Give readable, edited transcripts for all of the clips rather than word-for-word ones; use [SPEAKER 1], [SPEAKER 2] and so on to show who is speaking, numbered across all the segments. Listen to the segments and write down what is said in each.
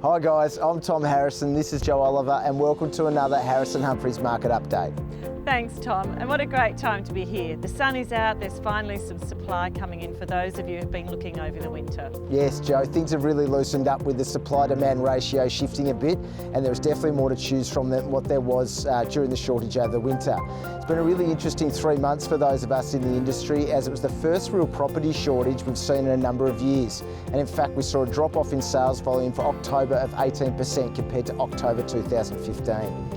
[SPEAKER 1] Hi guys, I'm Tom Harrison, this is Joe Oliver and welcome to another Harrison Humphreys Market Update.
[SPEAKER 2] Thanks Tom, and what a great time to be here. The sun is out, there's finally some supply coming in for those of you who've been looking over the winter.
[SPEAKER 1] Yes Joe, things have really loosened up with the supply-demand ratio shifting a bit, and there's definitely more to choose from than what there was during the shortage over the winter. It's been a really interesting 3 months for those of us in the industry, as it was the first real property shortage we've seen in a number of years. And in fact, we saw a drop off in sales volume for October of 18% compared to October 2015.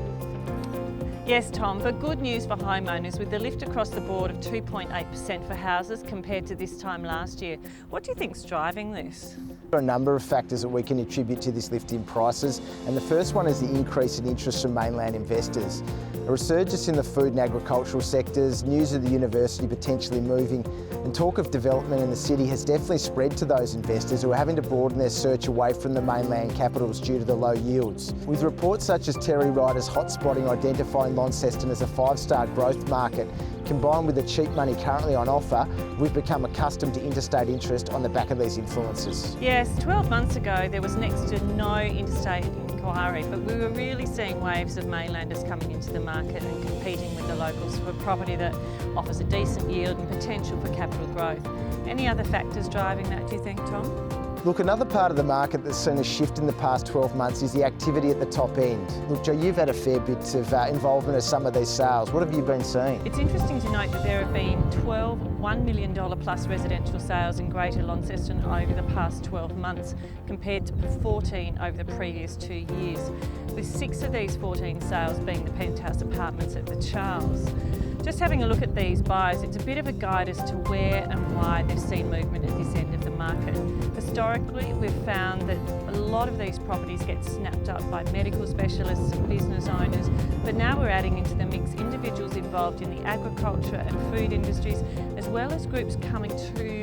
[SPEAKER 2] Yes Tom, but good news for homeowners with the lift across the board of 2.8% for houses compared to this time last year. What do you think's driving this?
[SPEAKER 1] There are a number of factors that we can attribute to this lift in prices, and the first one is the increase in interest from mainland investors. A resurgence in the food and agricultural sectors, news of the university potentially moving, and talk of development in the city has definitely spread to those investors who are having to broaden their search away from the mainland capitals due to the low yields. With reports such as Terry Ryder's hotspotting identifying Launceston as a 5-star growth market, combined with the cheap money currently on offer, we've become accustomed to interstate interest on the back of these influences.
[SPEAKER 2] Yes, 12 months ago there was next to no interstate inquiry, but we were really seeing waves of mainlanders coming into the market and competing with the locals for property that offers a decent yield and potential for capital growth. Any other factors driving that, do you think, Tom?
[SPEAKER 1] Look, another part of the market that's seen a shift in the past 12 months is the activity at the top end. Look, Joe, you've had a fair bit of involvement in some of these sales. What have you been seeing?
[SPEAKER 2] It's interesting to note that there have been 12 $1 million plus residential sales in Greater Launceston over the past 12 months, compared to 14 over the previous 2 years, with 6 of these 14 sales being the penthouse apartments at the Charles. Just having a look at these buys, it's a bit of a guide as to where and why they've seen movement at this end of the market. Historically, we've found that a lot of these properties get snapped up by medical specialists and business owners, but now we're adding into the mix individuals involved in the agriculture and food industries, as well as groups coming to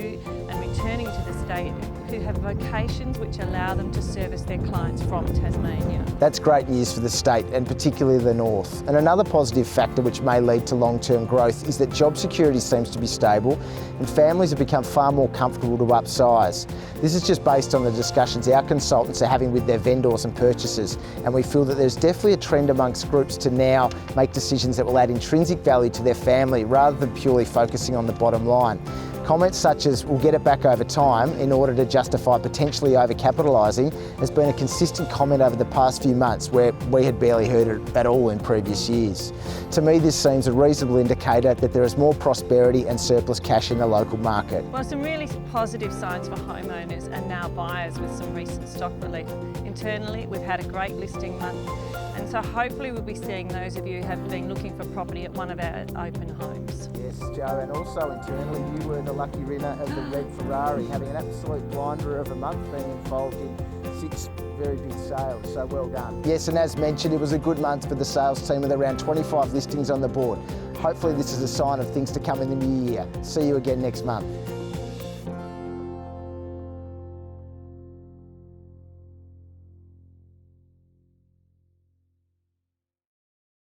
[SPEAKER 2] and returning to the state who have vocations which allow them to service their clients from Tasmania.
[SPEAKER 1] That's great news for the state, and particularly the north. And another positive factor which may lead to long-term growth is that job security seems to be stable and families have become far more comfortable to upsize. This is just based on the discussions our consultants are having with their vendors and purchasers, and we feel that there's definitely a trend amongst groups to now make decisions that will add intrinsic value to their family rather than purely focusing on the bottom line. Comments such as "we'll get it back over time" in order to justify potentially overcapitalising has been a consistent comment over the past few months, where we had barely heard it at all in previous years. To me, this seems a reasonable indicator that there is more prosperity and surplus cash in the local market.
[SPEAKER 2] Well, some really positive signs for homeowners and now buyers with some recent stock relief. Internally, we've had a great listing month, and so hopefully we'll be seeing those of you who have been looking for property at one of our open homes.
[SPEAKER 1] Yes, Joe, and also internally you were the lucky winner of the Red Ferrari, having an absolute blinder of a month, being involved in 6 very big sales, so well done. Yes, and as mentioned, it was a good month for the sales team with around 25 listings on the board. Hopefully this is a sign of things to come in the new year. See you again next month.